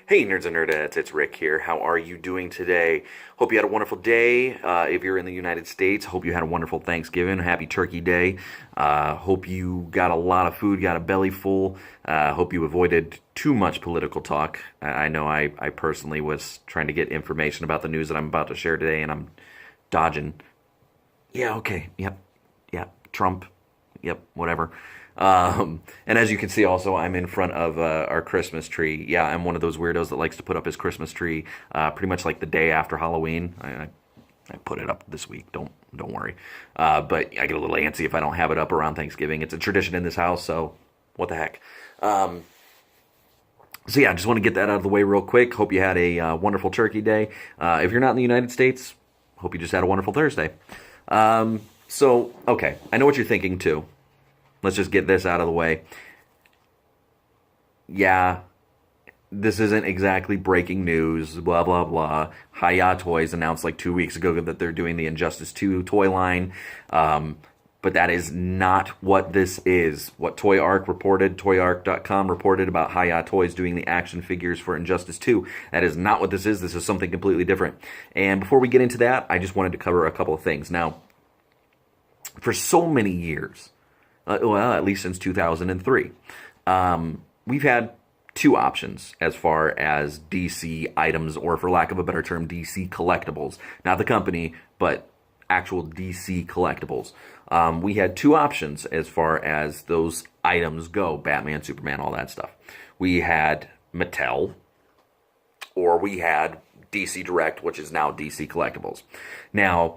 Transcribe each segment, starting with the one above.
Hey, nerds and nerdettes, it's Rick here. How are you doing today? Hope you had a wonderful day. If you're in the United States, hope you had a wonderful Thanksgiving. Happy Turkey Day. Hope you got a lot of food, got a belly full. Hope you avoided too much political talk. I know I personally was trying to get information about the news that I'm about to share today, and I'm dodging. Yeah, okay, yep, Trump, yep, whatever. And as you can see, also, I'm in front of our Christmas tree. Yeah, I'm one of those weirdos that likes to put up his Christmas tree pretty much like the day after Halloween. I put it up this week. Don't worry. But I get a little antsy if I don't have it up around Thanksgiving. It's a tradition in this house, so what the heck. So yeah, I just want to get that out of the way real quick. Hope you had a wonderful Turkey Day. If you're not in the United States, hope you just had a wonderful Thursday. Okay, I know what you're thinking too. Let's just get this out of the way. Yeah, this isn't exactly breaking news, blah, blah, blah. Hiya Toys announced like 2 weeks ago that they're doing the Injustice 2 toy line. But that is not what this is. What ToyArk reported, ToyArk.com reported about Hiya Toys doing the action figures for Injustice 2. That is not what this is. This is something completely different. And before we get into that, I just wanted to cover a couple of things. Now, for so many years, at least since 2003. We've had two options as far as DC items, or for lack of a better term, DC collectibles. Not the company, but actual DC collectibles. We had two options as far as those items go. Batman, Superman, all that stuff. We had Mattel, or we had DC Direct, which is now DC Collectibles. Now,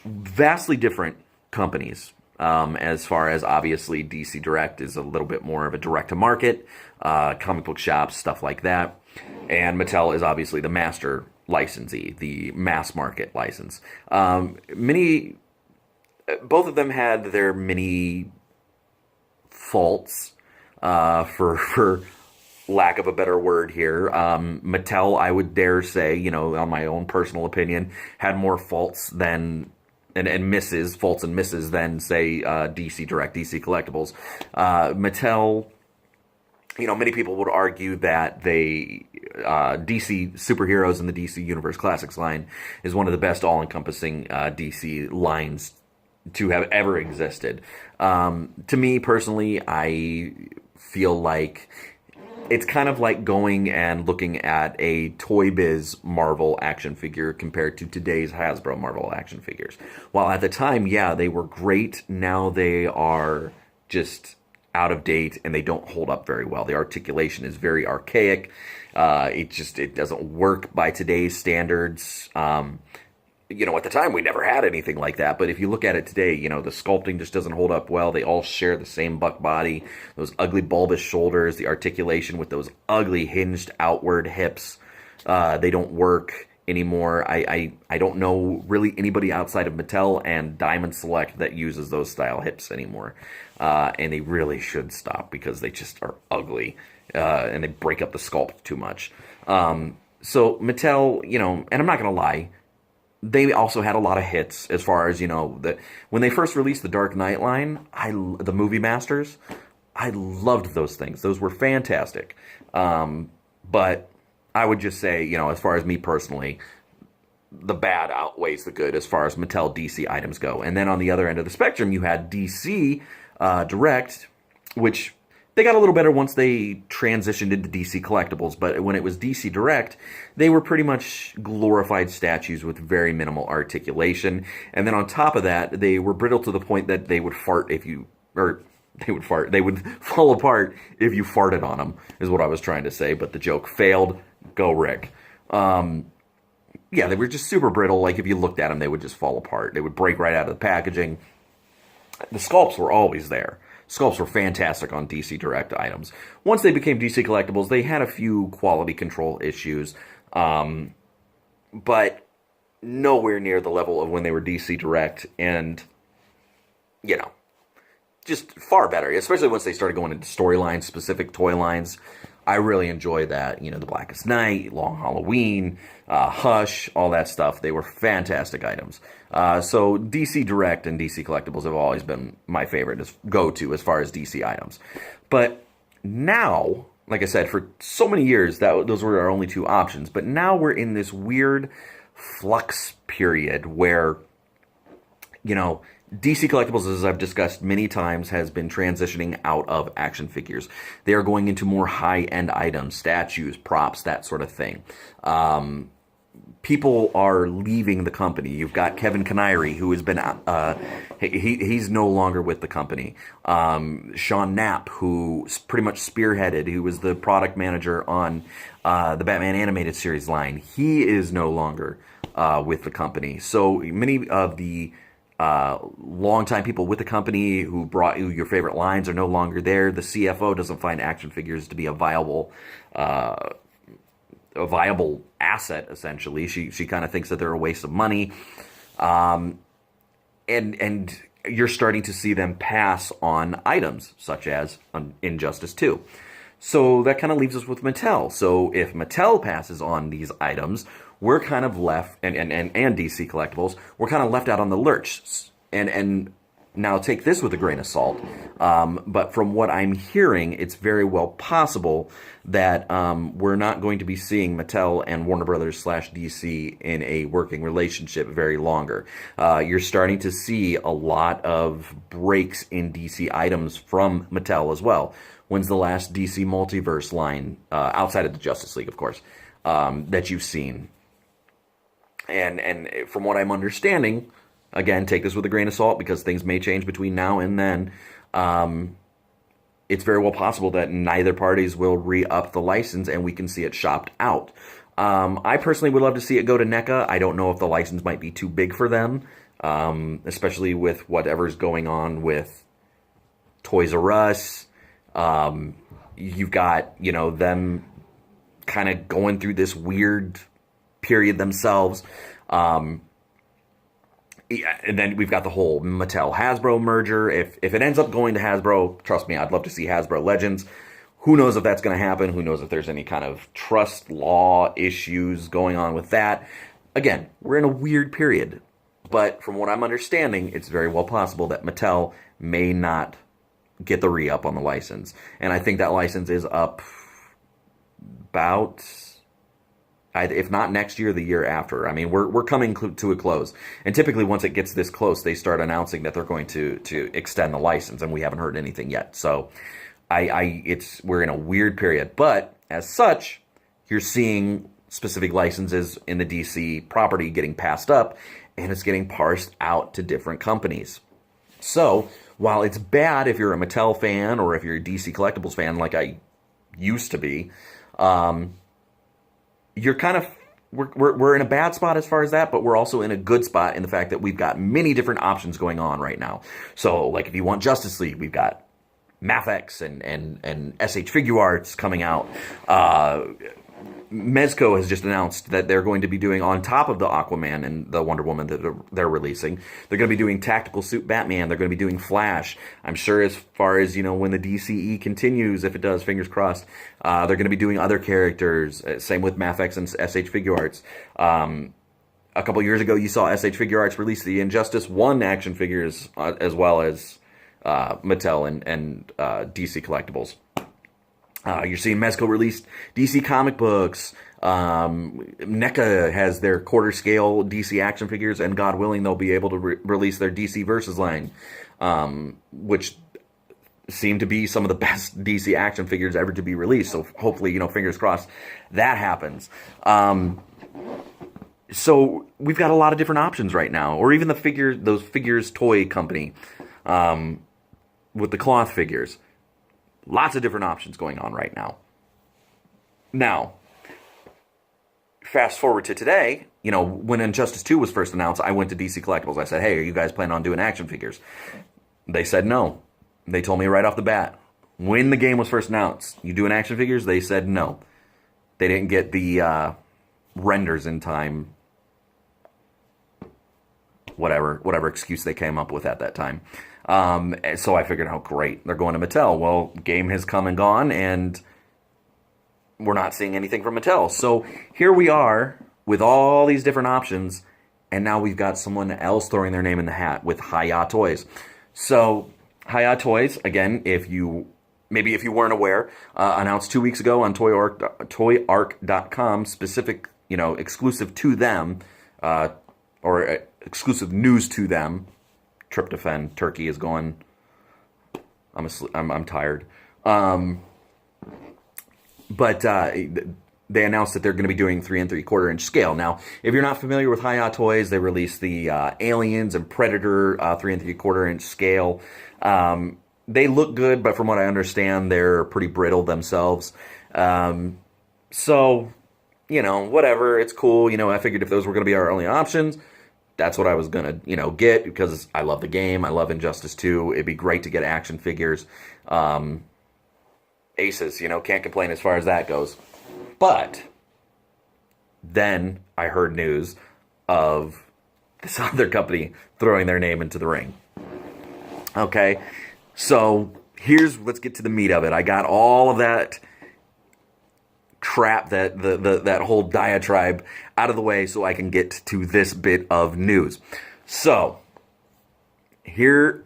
vastly different companies. As far as obviously DC Direct is a little bit more of a direct-to-market, comic book shops, stuff like that. And Mattel is obviously the master licensee, the mass market license. Both of them had their many faults, for lack of a better word here. Mattel, I would dare say, on my own personal opinion, had more faults than faults and misses than, say, DC Direct, DC Collectibles. Mattel, many people would argue that DC Superheroes and the DC Universe Classics line is one of the best all-encompassing DC lines to have ever existed. To me, personally, I feel like it's kind of like going and looking at a Toy Biz Marvel action figure compared to today's Hasbro Marvel action figures. While at the time, yeah, they were great, now they are just out of date and they don't hold up very well. The articulation is very archaic. It doesn't work by today's standards. At the time, we never had anything like that. But if you look at it today, the sculpting just doesn't hold up well. They all share the same buck body, those ugly bulbous shoulders, the articulation with those ugly hinged outward hips. They don't work anymore. I don't know really anybody outside of Mattel and Diamond Select that uses those style hips anymore. And they really should stop because they just are ugly. And they break up the sculpt too much. So Mattel, and I'm not going to lie, they also had a lot of hits as far as, when they first released the Dark Knight line, the Movie Masters, I loved those things. Those were fantastic. But I would just say, as far as me personally, the bad outweighs the good as far as Mattel DC items go. And then on the other end of the spectrum, you had DC Direct, which they got a little better once they transitioned into DC Collectibles, but when it was DC Direct, they were pretty much glorified statues with very minimal articulation. And then on top of that, they were brittle to the point that they would they would fall apart if you farted on them, is what I was trying to say, but the joke failed. Go Rick. Yeah, they were just super brittle. Like, if you looked at them, they would just fall apart. They would break right out of the packaging. The sculpts were always there. Sculpts were fantastic on DC Direct items. Once they became DC Collectibles, they had a few quality control issues, but nowhere near the level of when they were DC Direct, and, just far better, especially once they started going into storyline specific toy lines. I really enjoy that. The Blackest Night, Long Halloween, Hush, all that stuff. They were fantastic items. So DC Direct and DC Collectibles have always been my favorite go-to as far as DC items. But now like I said, for so many years, those were our only two options. But now we're in this weird flux period where, you know, DC Collectibles, as I've discussed many times, has been transitioning out of action figures. They are going into more high-end items, statues, props, that sort of thing. People are leaving the company. You've got Kevin Kiniry, who has been he's no longer with the company. Sean Knapp, who pretty much spearheaded, who was the product manager on the Batman animated series line, he is no longer with the company. So many of the longtime people with the company who brought you your favorite lines are no longer there. The CFO doesn't find action figures to be a viable asset. Essentially, she kind of thinks that they're a waste of money, and you're starting to see them pass on items such as Injustice 2. So that kind of leaves us with Mattel. So if Mattel passes on these items, we're kind of left, and DC Collectibles, we're kind of left out on the lurch. And now take this with a grain of salt. But from what I'm hearing, it's very well possible that we're not going to be seeing Mattel and Warner Brothers / DC in a working relationship very longer. You're starting to see a lot of breaks in DC items from Mattel as well. When's the last DC Multiverse line, outside of the Justice League, of course, that you've seen? And from what I'm understanding, again, take this with a grain of salt because things may change between now and then. It's very well possible that neither parties will re-up the license and we can see it shopped out. I personally would love to see it go to NECA. I don't know if the license might be too big for them, especially with whatever's going on with Toys R Us. You've got, you know, them kind of going through this weird period themselves. And then we've got the whole Mattel-Hasbro merger. If it ends up going to Hasbro, trust me, I'd love to see Hasbro Legends. Who knows if that's going to happen? Who knows if there's any kind of trust law issues going on with that? Again, we're in a weird period. But from what I'm understanding, it's very well possible that Mattel may not get the re-up on the license. And I think that license is up about, if not next year, the year after. I mean, we're coming to a close. And typically once it gets this close, they start announcing that they're going to extend the license, and we haven't heard anything yet. So we're in a weird period. But as such, you're seeing specific licenses in the DC property getting passed up, and it's getting parsed out to different companies. So while it's bad if you're a Mattel fan or if you're a DC Collectibles fan like I used to be, you're kind of, we're in a bad spot as far as that, but we're also in a good spot in the fact that we've got many different options going on right now. So like if you want Justice League, we've got Mafex and SH Figuarts coming out. Mezco has just announced that they're going to be doing, on top of the Aquaman and the Wonder Woman that they're releasing, they're going to be doing Tactical Suit Batman, they're going to be doing Flash. I'm sure as far as, you know, when the DCE continues, if it does, fingers crossed, they're going to be doing other characters. Same with Mafex and SH Figuarts. A couple years ago, you saw SH Figuarts release the Injustice 1 action figures, as well as Mattel and DC Collectibles. You're seeing Mezco release DC comic books. NECA has their quarter scale DC action figures, and God willing, they'll be able to release their DC Versus line, which seem to be some of the best DC action figures ever to be released. So hopefully, you know, fingers crossed, that happens. So we've got a lot of different options right now, or even those figures toy company with the cloth figures. Lots of different options going on right now. Now, fast forward to today, you know, when Injustice 2 was first announced, I went to DC Collectibles. I said, hey, are you guys planning on doing action figures? They said no. They told me right off the bat. When the game was first announced, you doing action figures? They said no. They didn't get the renders in time. Whatever excuse they came up with at that time. So I figured, oh, great, they're going to Mattel. Well, game has come and gone, and we're not seeing anything from Mattel. So here we are with all these different options, and now we've got someone else throwing their name in the hat with Hi-Ya Toys. So Hi-Ya Toys, again, if you maybe if you weren't aware, announced 2 weeks ago on toyark.com, specific, exclusive to them, or exclusive news to them. Tryptophan turkey is going. I'm tired. But they announced that they're going to be doing 3 3/4 inch scale. Now, if you're not familiar with Hi-Ya Toys, they released the Aliens and Predator 3 3/4 inch scale. They look good, but from what I understand, they're pretty brittle themselves. So, whatever, it's cool. I figured if those were going to be our only options, that's what I was going to, get, because I love the game. I love Injustice 2. It'd be great to get action figures. Aces, can't complain as far as that goes. But then I heard news of this other company throwing their name into the ring. Okay, so let's get to the meat of it. I got all of that crap, that whole diatribe out of the way so I can get to this bit of news. So, here...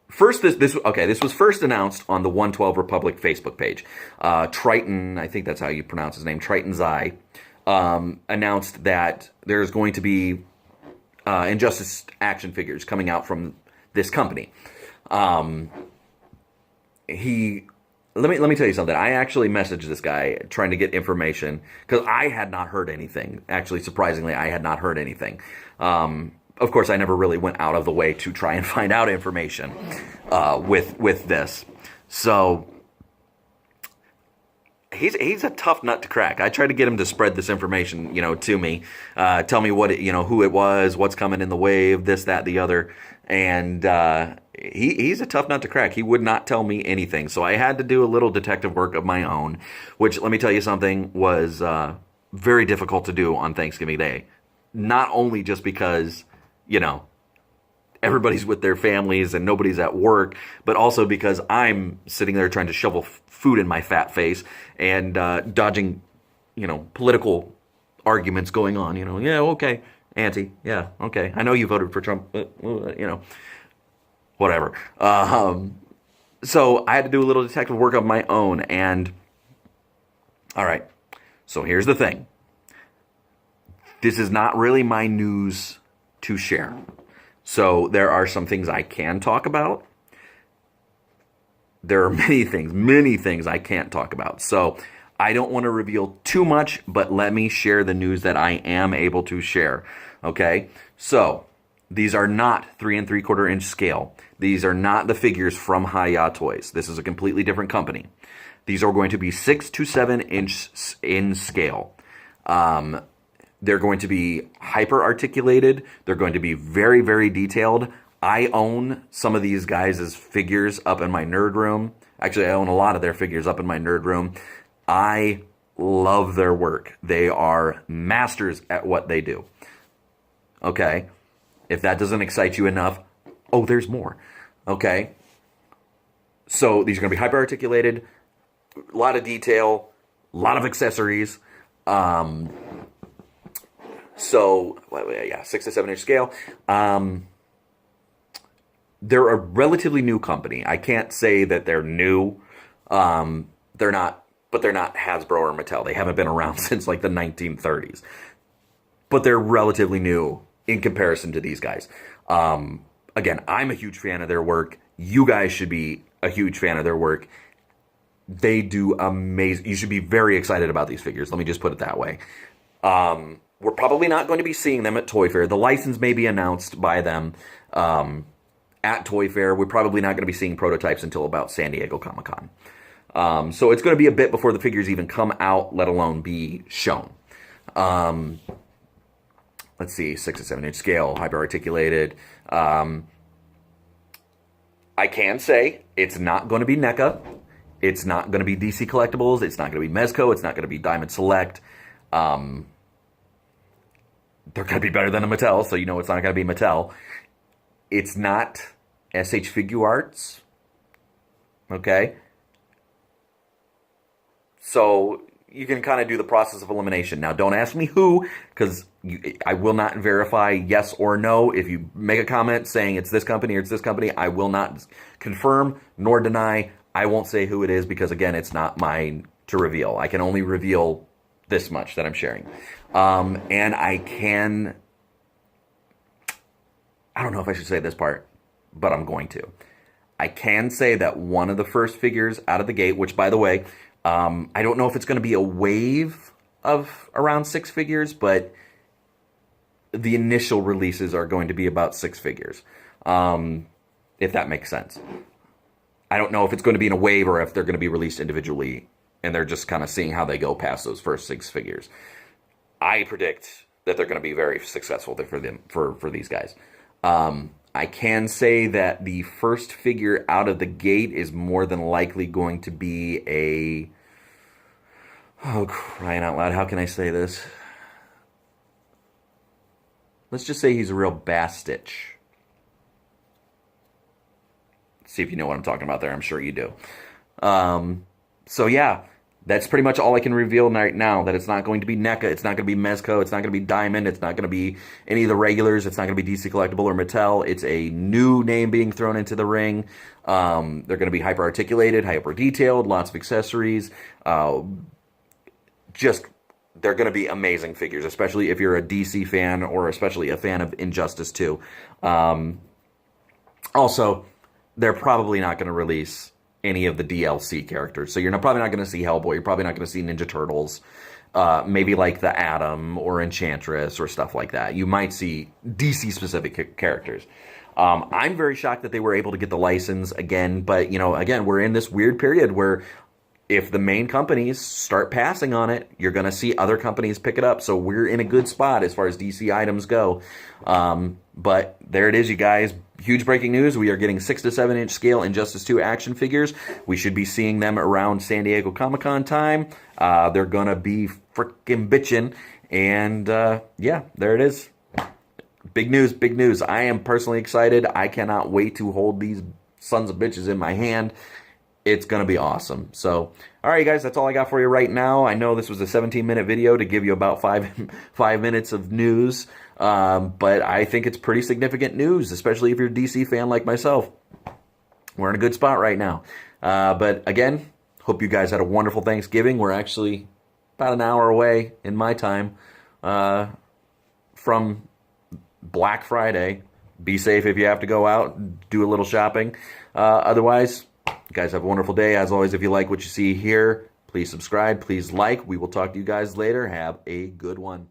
First, this was first announced on the 112 Republic Facebook page. Triton, I think that's how you pronounce his name, Triton Zai, announced that there's going to be Injustice action figures coming out from this company. Let me tell you something. I actually messaged this guy trying to get information because I had not heard anything. Actually, surprisingly, I had not heard anything. Of course, I never really went out of the way to try and find out information with this. So he's a tough nut to crack. I tried to get him to spread this information, to me, tell me what who it was, what's coming in the wave, this, that, the other, and he's a tough nut to crack. He would not tell me anything, so I had to do a little detective work of my own, which, let me tell you something, was very difficult to do on Thanksgiving Day. Not only just because, everybody's with their families and nobody's at work, but also because I'm sitting there trying to shovel food in my fat face and dodging, political arguments going on. Yeah, okay, Auntie, yeah, okay, I know you voted for Trump, whatever. So I had to do a little detective work of my own, and all right, so here's the thing. This is not really my news to share. So there are some things I can talk about. There are many things I can't talk about. So I don't want to reveal too much, but let me share the news that I am able to share. Okay? So these are not 3 3/4 inch scale. These are not the figures from Hi-Ya Toys. This is a completely different company. These are going to be 6 to 7 inch in scale. They're going to be hyper articulated. They're going to be very, very detailed. I own some of these guys' figures up in my nerd room. Actually, I own a lot of their figures up in my nerd room. I love their work. They are masters at what they do. Okay? If that doesn't excite you enough, there's more. Okay? So these are going to be hyper articulated, a lot of detail, a lot of accessories. So, yeah, 6 to 7 inch scale. They're a relatively new company. I can't say that they're new. They're not Hasbro or Mattel. They haven't been around since like the 1930s. But they're relatively new in comparison to these guys. Again, I'm a huge fan of their work. You guys should be a huge fan of their work. They do amazing. You should be very excited about these figures. Let me just put it that way. We're probably not going to be seeing them at Toy Fair. The license may be announced by them at Toy Fair. We're probably not going to be seeing prototypes until about San Diego Comic-Con. So it's going to be a bit before the figures even come out, let alone be shown. Let's see, 6 to 7 inch scale, hyper-articulated. I can say it's not going to be NECA. It's not going to be DC Collectibles. It's not going to be Mezco. It's not going to be Diamond Select. They're going to be better than a Mattel, so you know it's not going to be Mattel. It's not SH Figuarts. Okay? So you can kind of do the process of elimination. Now, don't ask me who, because I will not verify yes or no. If you make a comment saying it's this company or it's this company, I will not confirm nor deny. I won't say who it is because, again, it's not mine to reveal. I can only reveal this much that I'm sharing. And I don't know if I should say this part, but I'm going to. I can say that one of the first figures out of the gate, which, by the way, I don't know if it's going to be a wave of around 6 figures, but the initial releases are going to be about 6 figures, if that makes sense. I don't know if it's going to be in a wave or if they're going to be released individually, and they're just kind of seeing how they go past those first 6 figures. I predict that they're going to be very successful for these guys. I can say that the first figure out of the gate is more than likely going to be oh, crying out loud, how can I say this? Let's just say he's a real Bastich. See if you know what I'm talking about there. I'm sure you do. So yeah, that's pretty much all I can reveal right now. That it's not going to be NECA, it's not going to be Mezco, it's not going to be Diamond, it's not going to be any of the regulars, it's not going to be DC Collectible or Mattel. It's a new name being thrown into the ring. They're going to be hyper articulated, hyper detailed, lots of accessories. They're going to be amazing figures, especially if you're a DC fan or especially a fan of Injustice 2. Also, they're probably not going to release any of the DLC characters. So you're probably not going to see Hellboy. You're probably not going to see Ninja Turtles. Maybe like the Atom or Enchantress or stuff like that. You might see DC-specific characters. I'm very shocked that they were able to get the license again. But, again, we're in this weird period where if the main companies start passing on it, you're going to see other companies pick it up. So we're in a good spot as far as DC items go. But there it is, you guys. Huge breaking news. We are getting 6 to 7 inch scale Injustice 2 action figures. We should be seeing them around San Diego Comic-Con time. They're going to be freaking bitching. And yeah, there it is. Big news, big news. I am personally excited. I cannot wait to hold these sons of bitches in my hand. It's going to be awesome. So, all right, guys, that's all I got for you right now. I know this was a 17-minute video to give you about five minutes of news, but I think it's pretty significant news, especially if you're a DC fan like myself. We're in a good spot right now. But again, hope you guys had a wonderful Thanksgiving. We're actually about an hour away in my time from Black Friday. Be safe if you have to go out, do a little shopping. Otherwise, you guys have a wonderful day. As always, if you like what you see here, please subscribe, please like. We will talk to you guys later. Have a good one.